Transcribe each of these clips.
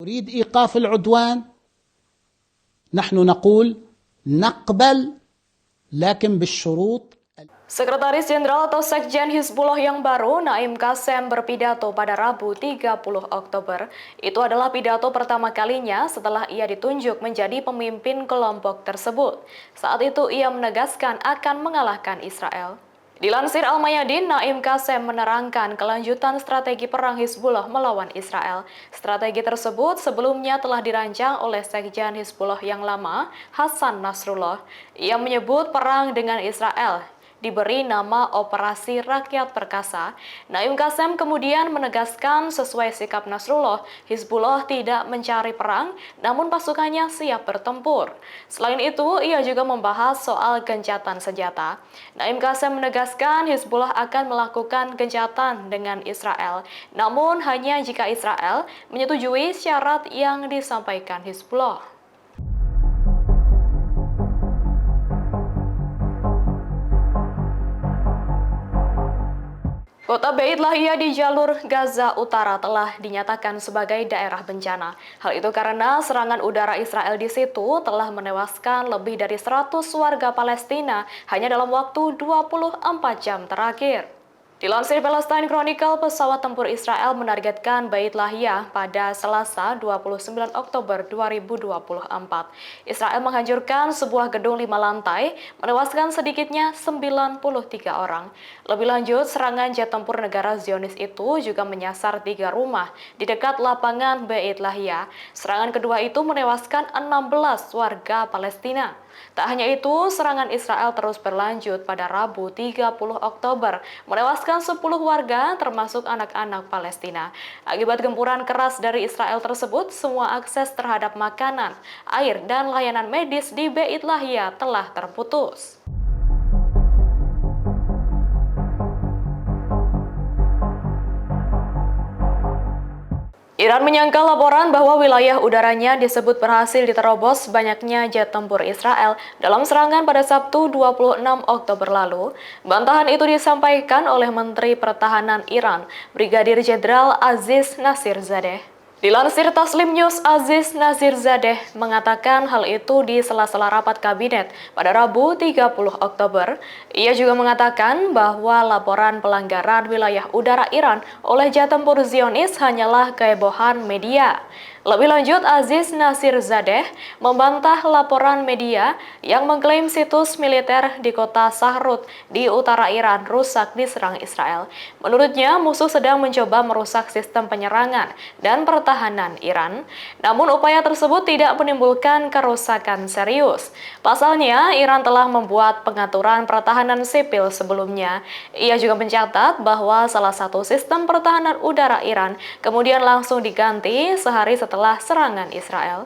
تريد إيقاف العدوان نحن نقول نقبل لكن بالشروط. Sekretaris Jenderal atau Sekjen Hizbullah yang baru, Naim Qassem, berpidato pada Rabu 30 Oktober. Itu adalah pidato pertama kalinya setelah ia ditunjuk menjadi pemimpin kelompok tersebut. Saat itu ia menegaskan akan mengalahkan Israel. Dilansir Al-Mayadin, Naim Qassem menerangkan kelanjutan strategi perang Hizbullah melawan Israel. Strategi tersebut sebelumnya telah dirancang oleh Sekjen Hizbullah yang lama, Hasan Nasrullah. Ia menyebut perang dengan Israel diberi nama Operasi Rakyat Perkasa. Naim Qassem kemudian menegaskan sesuai sikap Nasrullah, Hizbullah tidak mencari perang, namun pasukannya siap bertempur. Selain itu, ia juga membahas soal gencatan senjata. Naim Qassem menegaskan Hizbullah akan melakukan gencatan dengan Israel, namun hanya jika Israel menyetujui syarat yang disampaikan Hizbullah. Kota Beit Lahia di jalur Gaza Utara telah dinyatakan sebagai daerah bencana. Hal itu karena serangan udara Israel di situ telah menewaskan lebih dari 100 warga Palestina hanya dalam waktu 24 jam terakhir. Dilansir Palestine Chronicle, pesawat tempur Israel menargetkan Beit Lahia pada Selasa 29 Oktober 2024. Israel menghancurkan sebuah gedung 5 lantai, menewaskan sedikitnya 93 orang. Lebih lanjut, serangan jet tempur negara Zionis itu juga menyasar 3 rumah di dekat lapangan Beit Lahia. Serangan kedua itu menewaskan 16 warga Palestina. Tak hanya itu, serangan Israel terus berlanjut pada Rabu 30 Oktober, menewaskan 10 warga termasuk anak-anak Palestina. Akibat gempuran keras dari Israel tersebut, semua akses terhadap makanan, air, dan layanan medis di Beit Lahia telah terputus. Iran menyangkal laporan bahwa wilayah udaranya disebut berhasil diterobos banyaknya jet tempur Israel dalam serangan pada Sabtu 26 Oktober lalu. Bantahan itu disampaikan oleh Menteri Pertahanan Iran, Brigadir Jenderal Aziz Nazirzadeh. Dilansir Taslim News, Aziz Nazirzadeh mengatakan hal itu di sela-sela rapat kabinet pada Rabu 30 Oktober. Ia juga mengatakan bahwa laporan pelanggaran wilayah udara Iran oleh jet tempur Zionis hanyalah kehebohan media. Lebih lanjut, Aziz Nazirzadeh membantah laporan media yang mengklaim situs militer di kota Sahrut di utara Iran rusak diserang Israel. Menurutnya, musuh sedang mencoba merusak sistem penyerangan dan pertahanan Iran. Namun upaya tersebut tidak menimbulkan kerusakan serius. Pasalnya, Iran telah membuat pengaturan pertahanan sipil sebelumnya. Ia juga mencatat bahwa salah satu sistem pertahanan udara Iran kemudian langsung diganti sehari setelah serangan Israel.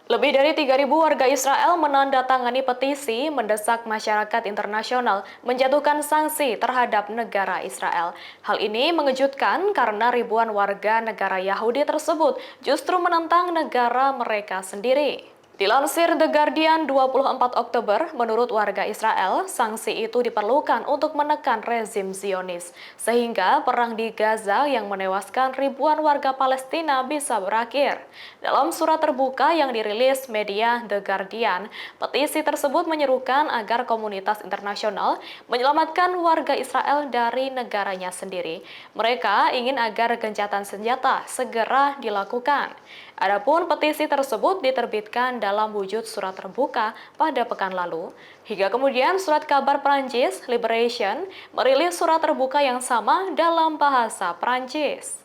Lebih dari 3.000 warga Israel menandatangani petisi mendesak masyarakat internasional menjatuhkan sanksi terhadap negara Israel. Hal ini mengejutkan karena ribuan warga negara Yahudi tersebut justru menentang negara mereka sendiri. Dilansir The Guardian 24 Oktober, menurut warga Israel, sanksi itu diperlukan untuk menekan rezim Zionis, sehingga perang di Gaza yang menewaskan ribuan warga Palestina bisa berakhir. Dalam surat terbuka yang dirilis media The Guardian, petisi tersebut menyerukan agar komunitas internasional menyelamatkan warga Israel dari negaranya sendiri. Mereka ingin agar gencatan senjata segera dilakukan. Adapun petisi tersebut diterbitkan dalam wujud surat terbuka pada pekan lalu. Hingga kemudian surat kabar Prancis, Liberation, merilis surat terbuka yang sama dalam bahasa Prancis.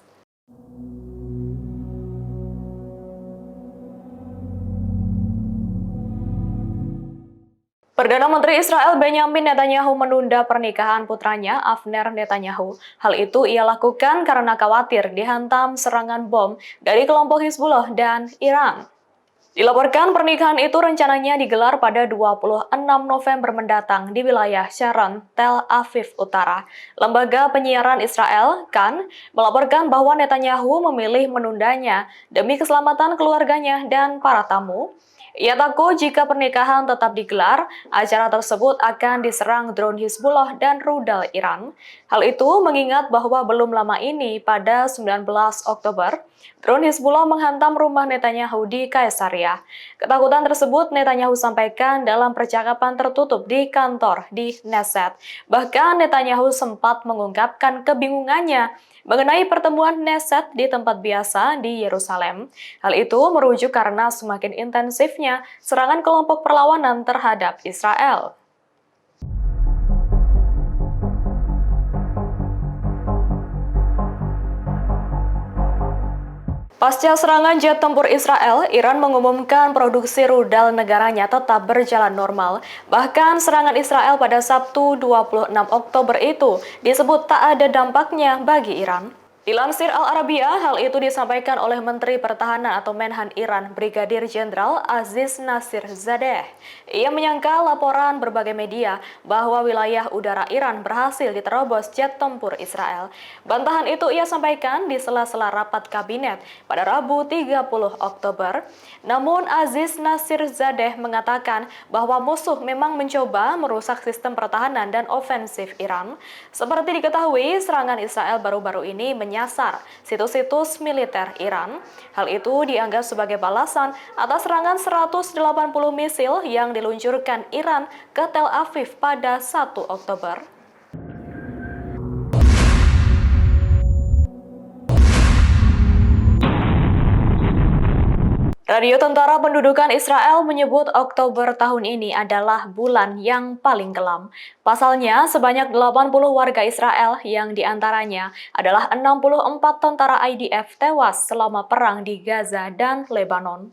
Perdana Menteri Israel Benyamin Netanyahu menunda pernikahan putranya Avner Netanyahu. Hal itu ia lakukan karena khawatir dihantam serangan bom dari kelompok Hizbullah dan Iran. Dilaporkan pernikahan itu rencananya digelar pada 26 November mendatang di wilayah Sharon, Tel Aviv Utara. Lembaga penyiaran Israel, Kan, melaporkan bahwa Netanyahu memilih menundanya demi keselamatan keluarganya dan para tamu. Ia takut jika pernikahan tetap digelar, acara tersebut akan diserang drone Hizbullah dan rudal Iran. Hal itu mengingat bahwa belum lama ini pada 19 Oktober, drone Hizbullah menghantam rumah Netanyahu di Kaisariah. Ketakutan tersebut Netanyahu sampaikan dalam percakapan tertutup di kantor di Knesset. Bahkan Netanyahu sempat mengungkapkan kebingungannya mengenai pertemuan Knesset di tempat biasa di Yerusalem. Hal itu merujuk karena semakin intensifnya serangan kelompok perlawanan terhadap Israel. Pasca serangan jet tempur Israel, Iran mengumumkan produksi rudal negaranya tetap berjalan normal. Bahkan serangan Israel pada Sabtu 26 Oktober itu disebut tak ada dampaknya bagi Iran. Dilansir Al Arabiya, hal itu disampaikan oleh Menteri Pertahanan atau Menhan Iran, Brigadir Jenderal Aziz Nasir Zadeh. Ia menyangkal laporan berbagai media bahwa wilayah udara Iran berhasil diterobos jet tempur Israel. Bantahan itu ia sampaikan di sela-sela rapat kabinet pada Rabu 30 Oktober. Namun Aziz Nasir Zadeh mengatakan bahwa musuh memang mencoba merusak sistem pertahanan dan ofensif Iran. Seperti diketahui, serangan Israel baru-baru ini menyasar situs-situs militer Iran. Hal itu dianggap sebagai balasan atas serangan 180 misil yang diluncurkan Iran ke Tel Aviv pada 1 Oktober. Radio Tentara Pendudukan Israel menyebut Oktober tahun ini adalah bulan yang paling kelam. Pasalnya, sebanyak 80 warga Israel yang diantaranya adalah 64 tentara IDF tewas selama perang di Gaza dan Lebanon.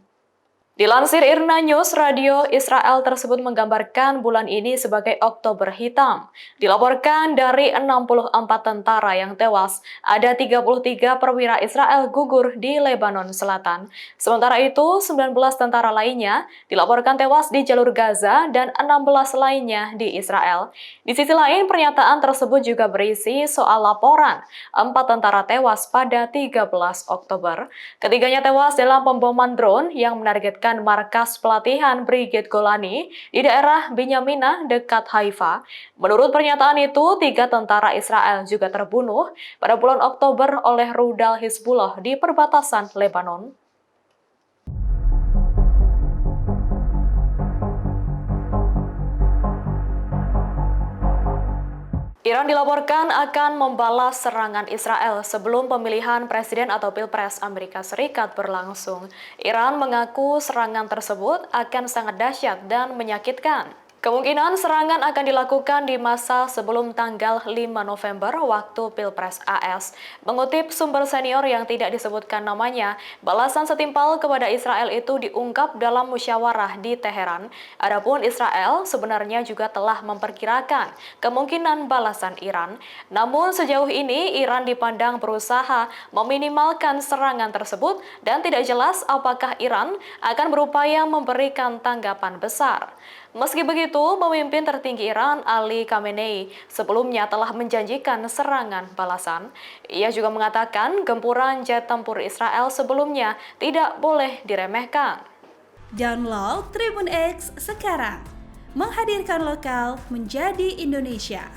Dilansir IRNA News, radio Israel tersebut menggambarkan bulan ini sebagai Oktober hitam. Dilaporkan dari 64 tentara yang tewas, ada 33 perwira Israel gugur di Lebanon Selatan. Sementara itu, 19 tentara lainnya dilaporkan tewas di jalur Gaza dan 16 lainnya di Israel. Di sisi lain, pernyataan tersebut juga berisi soal laporan 4 tentara tewas pada 13 Oktober. Ketiganya tewas dalam pemboman drone yang menargetkan markas pelatihan Brigade Golani di daerah Binyamina dekat Haifa. Menurut pernyataan itu, 3 tentara Israel juga terbunuh pada bulan Oktober oleh rudal Hizbullah di perbatasan Lebanon. Iran dilaporkan akan membalas serangan Israel sebelum pemilihan presiden atau Pilpres Amerika Serikat berlangsung. Iran mengaku serangan tersebut akan sangat dahsyat dan menyakitkan. Kemungkinan serangan akan dilakukan di masa sebelum tanggal 5 November waktu Pilpres AS. Mengutip sumber senior yang tidak disebutkan namanya, balasan setimpal kepada Israel itu diungkap dalam musyawarah di Teheran. Adapun Israel sebenarnya juga telah memperkirakan kemungkinan balasan Iran. Namun sejauh ini Iran dipandang berusaha meminimalkan serangan tersebut dan tidak jelas apakah Iran akan berupaya memberikan tanggapan besar. Meski begitu, pemimpin tertinggi Iran Ali Khamenei sebelumnya telah menjanjikan serangan balasan. Ia juga mengatakan gempuran jet tempur Israel sebelumnya tidak boleh diremehkan. Download Tribun X sekarang, menghadirkan lokal menjadi Indonesia.